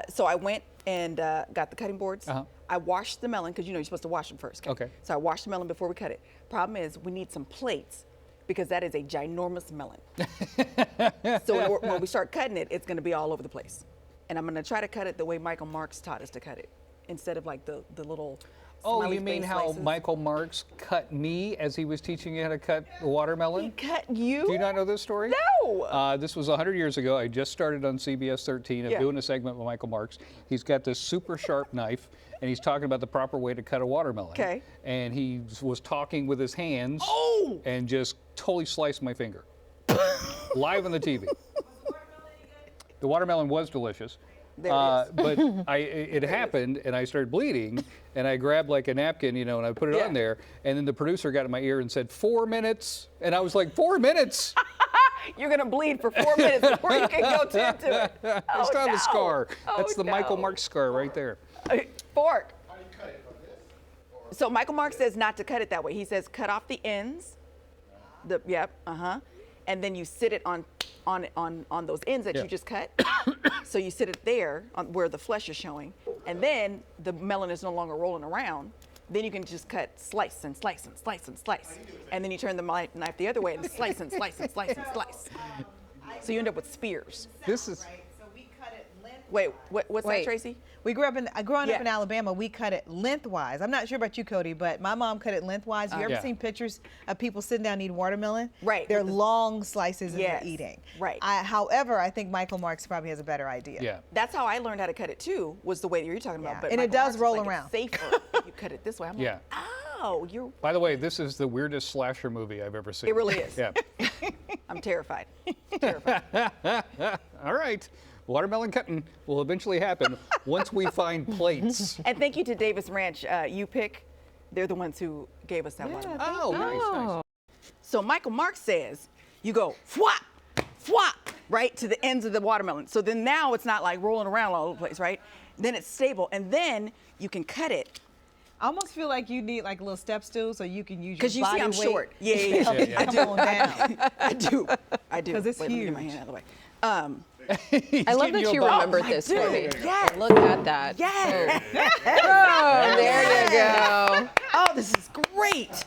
So I went and got the cutting boards. Uh-huh. I washed the melon because you're supposed to wash them first. Okay. So I washed the melon before we cut it. Problem is, we need some plates because that is a ginormous melon. So when we start cutting it, it's going to be all over the place. And I'm going to try to cut it the way Michael Marks taught us to cut it, instead of like the little. Oh, smiley you mean face how slices. Michael Marks cut me as he was teaching you how to cut the watermelon? He cut you? Do you not know this story? No. This was 100 years ago. I just started on CBS 13. I'm Yeah. doing a segment with Michael Marks. He's got this super sharp knife, and he's talking about the proper way to cut a watermelon. Okay. And he was talking with his hands and just totally sliced my finger. Live on the TV. The watermelon was delicious. There it is. But it happened, and I started bleeding, and I grabbed like a napkin, and I put it Yeah. on there, and then the producer got in my ear and said, 4 minutes, and I was like, 4 minutes? You're going to bleed for 4 minutes before you can go tend to it. It's not no. a scar. Oh, That's the Michael no. Marks scar right there. Fork. So Michael Marks says not to cut it that way. He says cut off the ends. And then you sit it on those ends that Yeah. you just cut. So you sit it there on where the flesh is showing, and then the melon is no longer rolling around. Then you can just cut slice and slice and slice and slice, and then you turn the knife the other way and slice and slice and slice and slice. So you end up with spears. This is So we cut it lengthwise. Wait, what's that, Wait. Tracy? Growing Yeah. up in Alabama, we cut it lengthwise. I'm not sure about you, Cody, but my mom cut it lengthwise. Have you ever Yeah. seen pictures of people sitting down eating watermelon? Right, They're with the- long slices and Yes, they're eating. right. However, I think Michael Marks probably has a better idea. yeah. That's how I learned how to cut it too. Was the way that you're talking about. Yeah, But and it Michael does Marks was roll like, around. It's safer if you cut it this way. I'm Yeah. like, oh, you're. By the way, this is the weirdest slasher movie I've ever seen. It really is. Yeah. I'm terrified. Terrified. All right. Watermelon cutting will eventually happen once we find plates. And thank you to Davis Ranch. You pick. They're the ones who gave us that watermelon. Oh, nice. So Michael Marks says you go flop, flop, right to the ends of the watermelon. So then now it's not like rolling around all over the place, right? Then it's stable, and then you can cut it. I almost feel like you need like a little step stool so you can use your Because you see body I'm weight. short. Yeah. Yeah. Come on down. I do. 'Cause it's Wait, let me get my huge. hand out of the way. I love giving that you you a bob. remembered I this do. for me. Yes. Look at that. Yeah. Oh, there you go. Oh, this is great.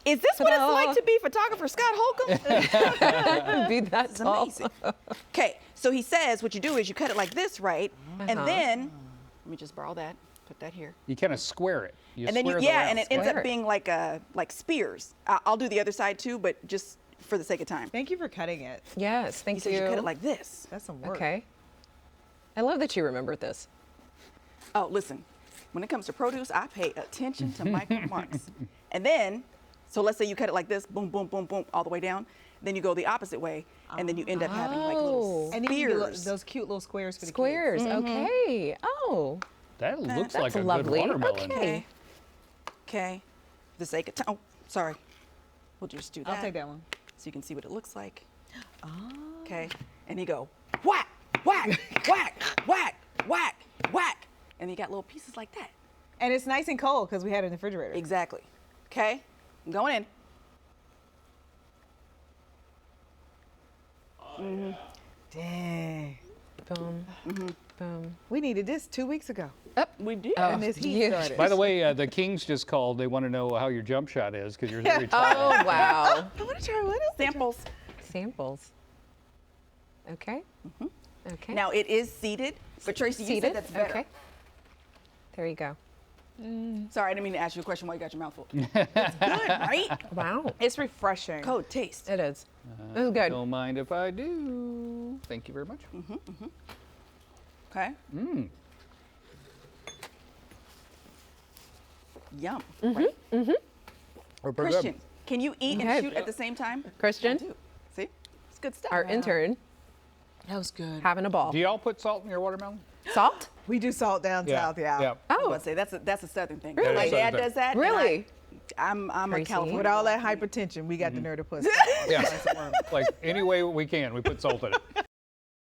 Is this what it's like to be photographer Scott Holcomb? Be that It's tall. amazing. Okay, so he says what you do is you cut it like this, right? And then, let me just borrow that, put that here. You kind of square it. You And then square the and it rounds. ends Square up it. being like spears. I'll do the other side too, but just for the sake of time. Thank you for cutting it. Yes, He thank says you. you cut it like this. That's some work. Okay. I love that you remembered this. Oh, listen, when it comes to produce, I pay attention to Michael Marks. And then, so let's say you cut it like this, boom, boom, boom, boom, all the way down. Then you go the opposite way, and then you end up having like little And then you can do spears. those cute little squares for the Squares. Mm-hmm. Okay. Oh, That looks like that's a lovely. good watermelon. Okay. Okay, for the sake of time. Oh, sorry. We'll just do that. I'll take that one. So you can see what it looks like. Okay, and you go whack, whack, whack, whack, whack, whack, and you got little pieces like that. And it's nice and cold because we had it in the refrigerator. Exactly. Okay, I'm going in. Dang. boom, boom. We needed this 2 weeks ago. We did. Oh, And this heat yeah. started. By the way, the Kings just called. They want to know how your jump shot is because you're very tall. Oh, wow. I want to try what else? Samples. Samples. Okay. Okay. Now it is seated, but Tracy, you Seated. said that's better. Okay. There you go. Sorry, I didn't mean to ask you a question while you got your mouth full. It's good, right? Wow. It's refreshing. Code taste. It is. This is good. Don't mind if I do. Thank you very much. Okay. Yum. Right? Or pretty Christian, good. can you eat Okay. and shoot at the same time? Christian? I do. See, it's good stuff. Our intern That was good. having a ball. Do y'all put salt in your watermelon? Salt? We do salt down south, yeah. I was Oh, about to say that's a southern thing. Really? My dad Southern does that. and Really? I'm a Tracy? California. With all that hypertension, we got the nerve to put Yeah. Like any way we can, we put salt in it.